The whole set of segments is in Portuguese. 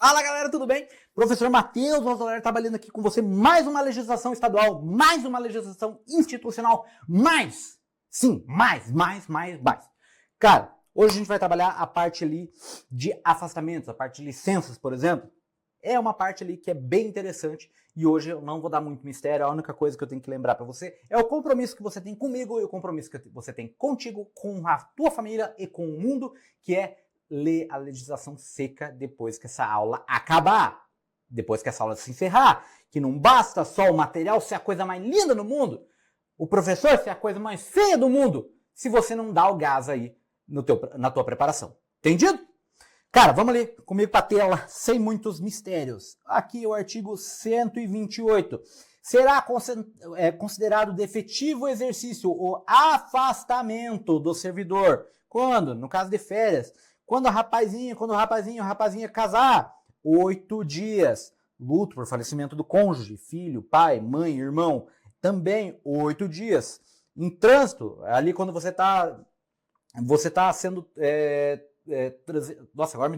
Fala galera, tudo bem? Professor Matheus Rosoler trabalhando aqui com você, mais uma legislação estadual, mais uma legislação institucional, mais! Sim, mais. Cara, hoje a gente vai trabalhar a parte ali de afastamentos, a parte de licenças, por exemplo. É uma parte ali que é bem interessante e hoje eu não vou dar muito mistério, a única coisa que eu tenho que lembrar para você é o compromisso que você tem comigo e o compromisso que você tem contigo, com a tua família e com o mundo, que é ler a legislação seca depois que essa aula acabar, depois que essa aula se encerrar, que não basta só o material ser a coisa mais linda do mundo, o professor ser a coisa mais feia do mundo, se você não dá o gás aí na tua preparação. Entendido? Cara, vamos ali comigo para a tela, sem muitos mistérios. Aqui o artigo 128. Será considerado de efetivo exercício o afastamento do servidor. Quando? No caso de férias. Quando o rapazinha casar, 8 dias. Luto por falecimento do cônjuge, filho, pai, mãe, irmão, também 8 dias. Em trânsito, ali quando você tá sendo... Nossa, agora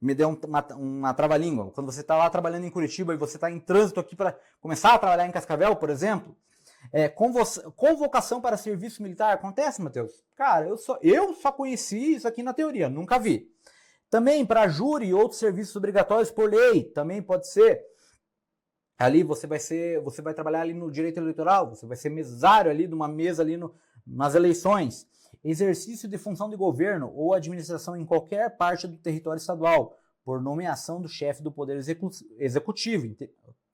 me deu uma trava-língua. Quando você está lá trabalhando em Curitiba e você está em trânsito aqui para começar a trabalhar em Cascavel, por exemplo, convocação para serviço militar acontece, Matheus? Cara, eu só conheci isso aqui na teoria, nunca vi. Também para júri e outros serviços obrigatórios por lei, também pode ser. Ali você vai trabalhar ali no direito eleitoral, você vai ser mesário ali de uma mesa ali nas eleições. Exercício de função de governo ou administração em qualquer parte do território estadual, por nomeação do chefe do Poder Executivo.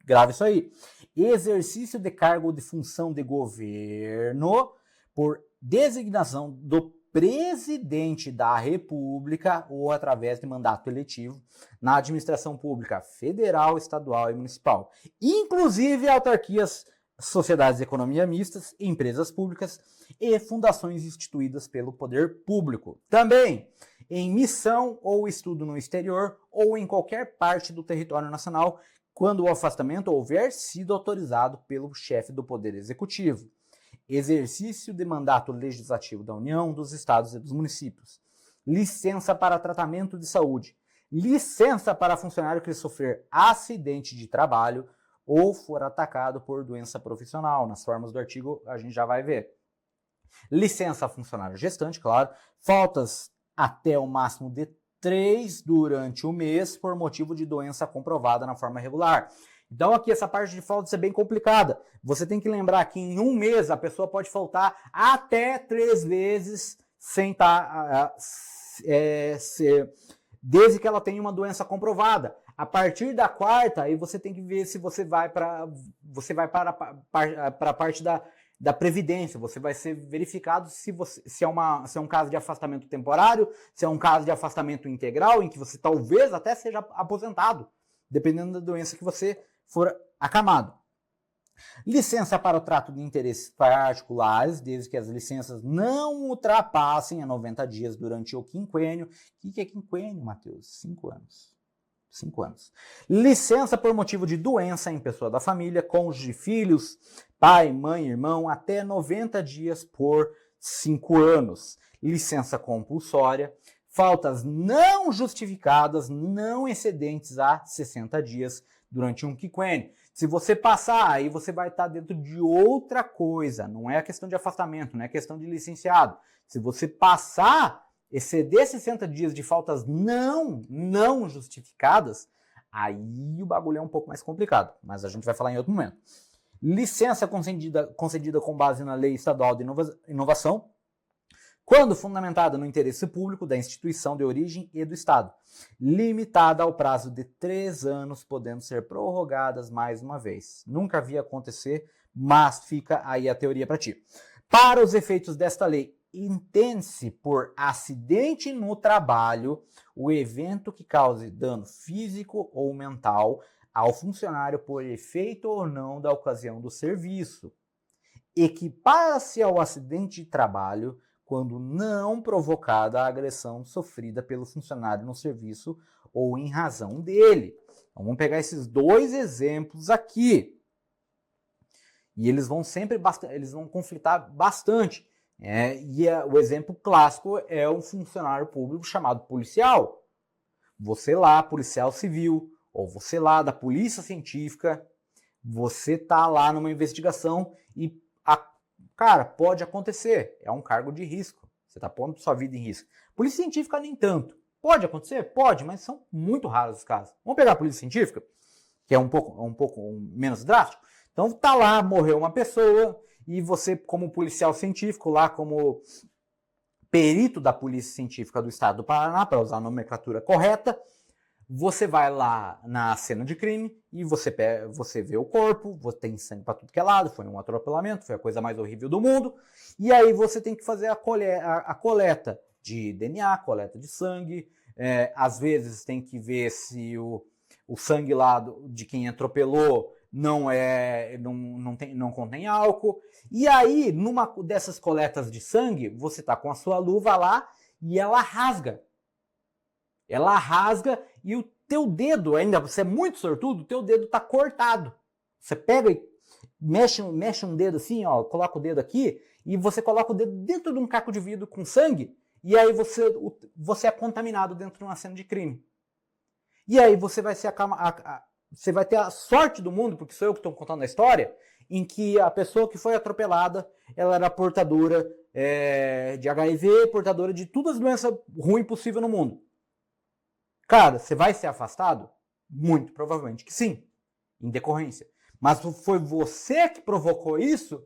Grave isso aí. Exercício de cargo de função de governo por designação do presidente da República ou através de mandato eletivo na administração pública federal, estadual e municipal. Inclusive autarquias, sociedades de economia mistas, empresas públicas e fundações instituídas pelo poder público. Também em missão ou estudo no exterior ou em qualquer parte do território nacional, quando o afastamento houver sido autorizado pelo chefe do Poder Executivo. Exercício de mandato legislativo da União, dos estados e dos municípios. Licença para tratamento de saúde. Licença para funcionário que sofrer acidente de trabalho ou for atacado por doença profissional. Nas formas do artigo a gente já vai ver. Licença a funcionário gestante, claro. Faltas até o máximo de 3 durante o mês por motivo de doença comprovada na forma regular. Então aqui essa parte de faltas é bem complicada. Você tem que lembrar que em um mês a pessoa pode faltar até 3 vezes sem estar... desde que ela tenha uma doença comprovada. A partir da quarta, aí você tem que ver se você vai para a parte da previdência. Você vai ser verificado se é um caso de afastamento temporário, se é um caso de afastamento integral, em que você talvez até seja aposentado, dependendo da doença que você for acamado. Licença para o trato de interesses particulares, desde que as licenças não ultrapassem a 90 dias durante o quinquênio. O que é quinquênio, Matheus? 5 anos. 5 anos. Licença por motivo de doença em pessoa da família, cônjuge, filhos, pai, mãe, irmão, até 90 dias por 5 anos. Licença compulsória, faltas não justificadas, não excedentes a 60 dias durante um quinquênio. Se você passar, aí você vai estar dentro de outra coisa. Não é questão de afastamento, não é questão de licenciado. Se você passar, exceder 60 dias de faltas não justificadas, aí o bagulho é um pouco mais complicado. Mas a gente vai falar em outro momento. Licença concedida com base na Lei Estadual de Inovação, quando fundamentada no interesse público da instituição de origem e do Estado, limitada ao prazo de 3 anos, podendo ser prorrogadas mais uma vez. Nunca vi acontecer, mas fica aí a teoria para ti. Para os efeitos desta lei, entende-se por acidente no trabalho o evento que cause dano físico ou mental ao funcionário por efeito ou não da ocasião do serviço. Equipara-se ao acidente de trabalho quando não provocada a agressão sofrida pelo funcionário no serviço ou em razão dele. Então, vamos pegar esses 2 exemplos aqui. E eles vão conflitar bastante. O exemplo clássico é um funcionário público chamado policial. você lá, policial civil, ou você lá da polícia científica, você tá lá numa investigação e, cara, pode acontecer, é um cargo de risco, você tá pondo sua vida em risco. Polícia científica nem tanto. Pode acontecer? Pode, mas são muito raros os casos. Vamos pegar a polícia científica, que é um pouco menos drástico. Então tá lá, morreu uma pessoa, e você, como policial científico, lá como perito da Polícia Científica do Estado do Paraná, para usar a nomenclatura correta, você vai lá na cena de crime e você vê o corpo, você tem sangue para tudo que é lado, foi um atropelamento, foi a coisa mais horrível do mundo, e aí você tem que fazer a coleta de DNA, coleta de sangue, às vezes tem que ver se o sangue lá de quem atropelou não contém álcool. E aí, numa dessas coletas de sangue, você tá com a sua luva lá e ela rasga. Ela rasga e o teu dedo, ainda você é muito sortudo, o teu dedo tá cortado. Você pega e mexe um dedo assim, ó, coloca o dedo aqui e você coloca o dedo dentro de um caco de vidro com sangue e aí você é contaminado dentro de uma cena de crime. E aí você vai você vai ter a sorte do mundo, porque sou eu que estou contando a história, em que a pessoa que foi atropelada, ela era portadora de HIV, portadora de todas as doenças ruins possíveis no mundo. Cara, você vai ser afastado? Muito provavelmente que sim, em decorrência. Mas foi você que provocou isso?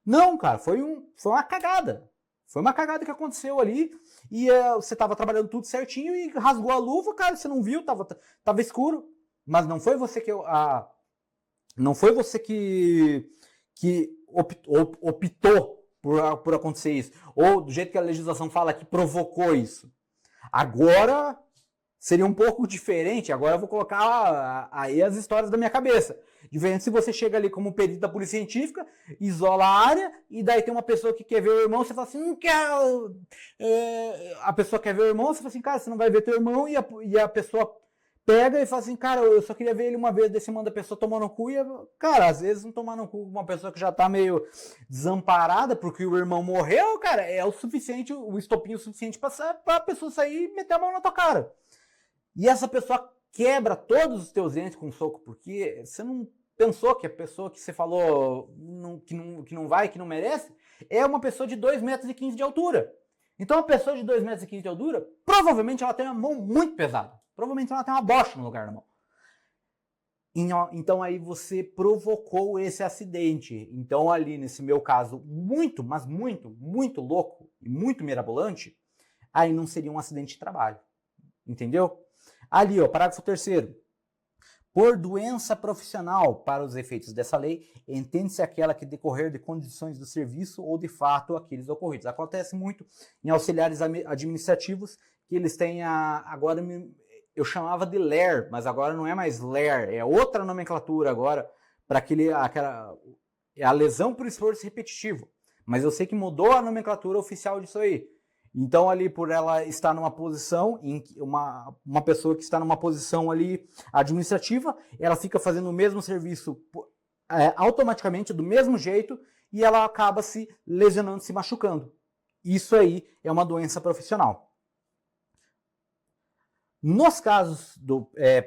Não, cara, foi uma cagada. Foi uma cagada que aconteceu ali e você estava trabalhando tudo certinho e rasgou a luva, cara, você não viu, tava escuro. Mas não foi você que optou por acontecer isso. Ou do jeito que a legislação fala que provocou isso. Agora seria um pouco diferente. Agora eu vou colocar aí as histórias da minha cabeça. Diferente se você chega ali como perito da polícia científica, isola a área, e daí tem uma pessoa que quer ver o irmão, você fala assim, não quero... a pessoa quer ver o irmão, você fala assim, cara, você não vai ver teu irmão, e a pessoa pega e fala assim, cara, eu só queria ver ele uma vez, daí você manda a pessoa tomar no cu, cara, às vezes não tomar no cu uma pessoa que já tá meio desamparada, porque o irmão morreu, cara, é o suficiente, o estopinho suficiente pra pessoa sair e meter a mão na tua cara. E essa pessoa quebra todos os teus dentes com um soco, porque você não pensou que a pessoa que você falou que não vai, que não merece, é uma pessoa de 2,15 metros de altura. Então, uma pessoa de 2,15 metros de altura, provavelmente ela tem uma mão muito pesada. Provavelmente ela tem uma bocha no lugar da mão. Então, aí você provocou esse acidente. Então, ali, nesse meu caso, muito, mas muito, muito louco e muito mirabolante, aí não seria um acidente de trabalho. Entendeu? Ali, ó, parágrafo 3º. Por doença profissional, para os efeitos dessa lei, entende-se aquela que decorrer de condições do serviço ou de fato aqueles ocorridos. Acontece muito em auxiliares administrativos que eles têm agora eu chamava de LER, mas agora não é mais LER, é outra nomenclatura agora para a lesão por esforço repetitivo. Mas eu sei que mudou a nomenclatura oficial disso aí. Então, ali, por ela estar numa posição, uma pessoa que está numa posição ali administrativa, ela fica fazendo o mesmo serviço automaticamente, do mesmo jeito, e ela acaba se lesionando, se machucando. Isso aí é uma doença profissional. Nos casos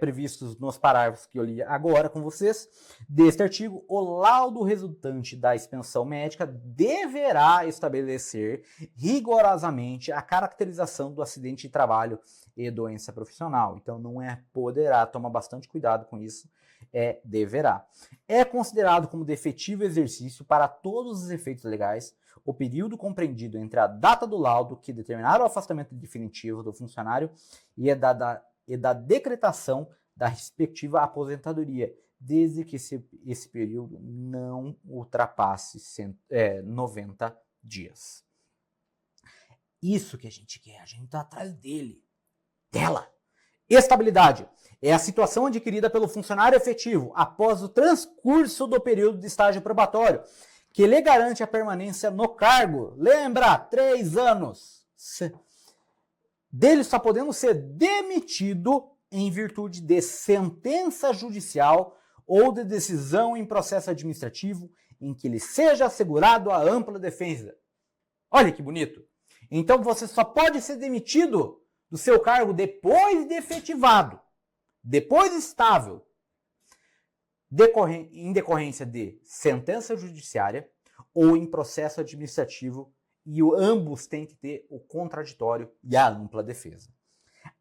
previstos nos parágrafos que eu li agora com vocês, deste artigo, o laudo resultante da expensão médica deverá estabelecer rigorosamente a caracterização do acidente de trabalho e doença profissional. Então, não é poderá, toma bastante cuidado com isso, é deverá. É considerado como defetivo exercício para todos os efeitos legais o período compreendido entre a data do laudo que determinar o afastamento definitivo do funcionário e da decretação da respectiva aposentadoria, desde que esse período não ultrapasse 90 dias. Isso que a gente quer, a gente está atrás dela. Estabilidade é a situação adquirida pelo funcionário efetivo após o transcurso do período de estágio probatório, que lhe garante a permanência no cargo. Lembra? 3 anos. Dele só podendo ser demitido em virtude de sentença judicial ou de decisão em processo administrativo em que lhe seja assegurado a ampla defesa. Olha que bonito. Então você só pode ser demitido do seu cargo depois de efetivado, depois estável, em decorrência de sentença judiciária ou em processo administrativo, e ambos têm que ter o contraditório e a ampla defesa.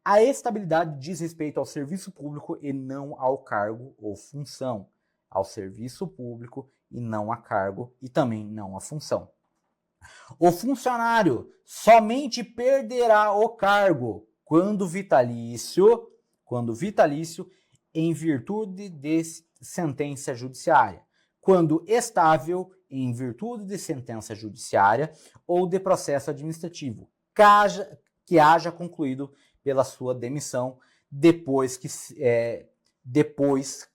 A estabilidade diz respeito ao serviço público e não ao cargo ou função. Ao serviço público e não a cargo e também não a função. O funcionário somente perderá o cargo quando vitalício em virtude de sentença judiciária, quando estável em virtude de sentença judiciária ou de processo administrativo, que haja concluído pela sua demissão depois que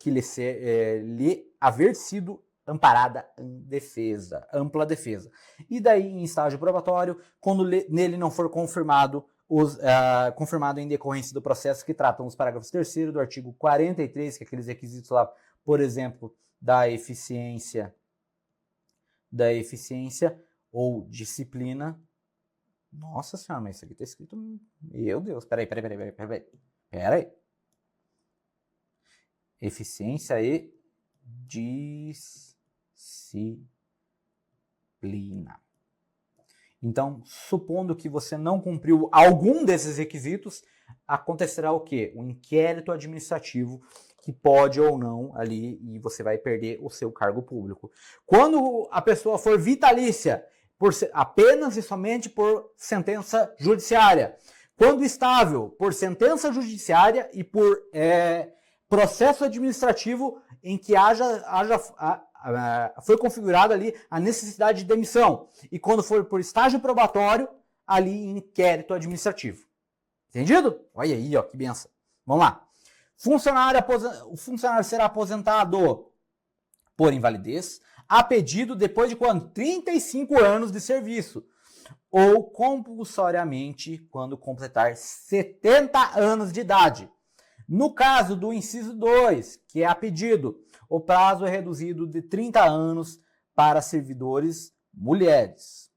lhe haver sido amparada em defesa, ampla defesa. E daí, em estágio probatório, quando nele não for confirmado em decorrência do processo que tratam os parágrafos 3º do artigo 43, que é aqueles requisitos lá, por exemplo, da eficiência ou disciplina. Nossa senhora, mas isso aqui tá escrito... Meu Deus, peraí. Eficiência e disciplina. Então, supondo que você não cumpriu algum desses requisitos, acontecerá o quê? Um inquérito administrativo que pode ou não ali, e você vai perder o seu cargo público. Quando a pessoa for vitalícia, apenas e somente por sentença judiciária. Quando estável, por sentença judiciária e por processo administrativo em que foi configurada ali a necessidade de demissão. E quando for por estágio probatório, ali inquérito administrativo. Entendido? Olha aí, ó, que benção. Vamos lá. O funcionário será aposentado por invalidez a pedido depois de quando? 35 anos de serviço. Ou compulsoriamente quando completar 70 anos de idade. No caso do inciso 2, que é a pedido, o prazo é reduzido de 30 anos para servidores mulheres.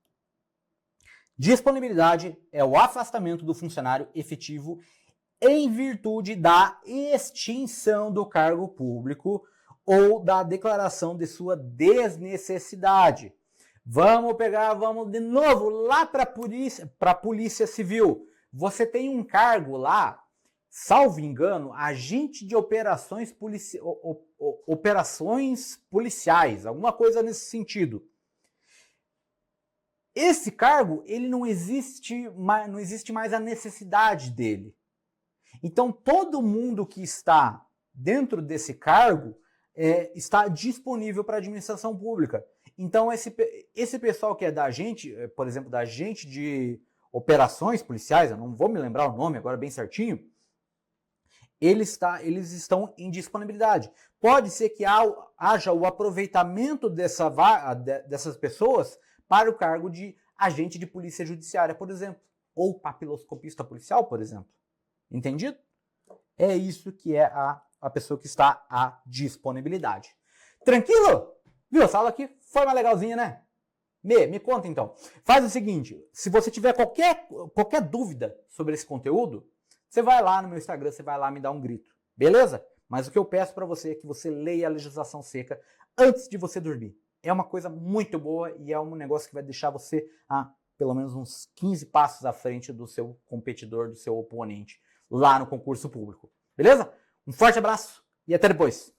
Disponibilidade é o afastamento do funcionário efetivo em virtude da extinção do cargo público ou da declaração de sua desnecessidade. Vamos de novo lá para a Polícia Civil. Você tem um cargo lá, salvo engano, agente de operações policiais, alguma coisa nesse sentido. Esse cargo, ele não existe mais a necessidade dele. Então, todo mundo que está dentro desse cargo está disponível para a administração pública. Então, esse pessoal que é da agente, por exemplo, da agente de operações policiais, eu não vou me lembrar o nome agora bem certinho, eles estão em disponibilidade. Pode ser que haja o aproveitamento dessas pessoas para o cargo de agente de polícia judiciária, por exemplo, ou papiloscopista policial, por exemplo. Entendido? É isso que é a pessoa que está à disponibilidade. Tranquilo? Viu? Essa aula aqui foi mais legalzinha, né? Me conta então. Faz o seguinte, se você tiver qualquer dúvida sobre esse conteúdo, você vai lá no meu Instagram, você vai lá me dar um grito. Beleza? Mas o que eu peço para você é que você leia a legislação seca antes de você dormir. É uma coisa muito boa e é um negócio que vai deixar você pelo menos uns 15 passos à frente do seu competidor, do seu oponente, lá no concurso público. Beleza? Um forte abraço e até depois.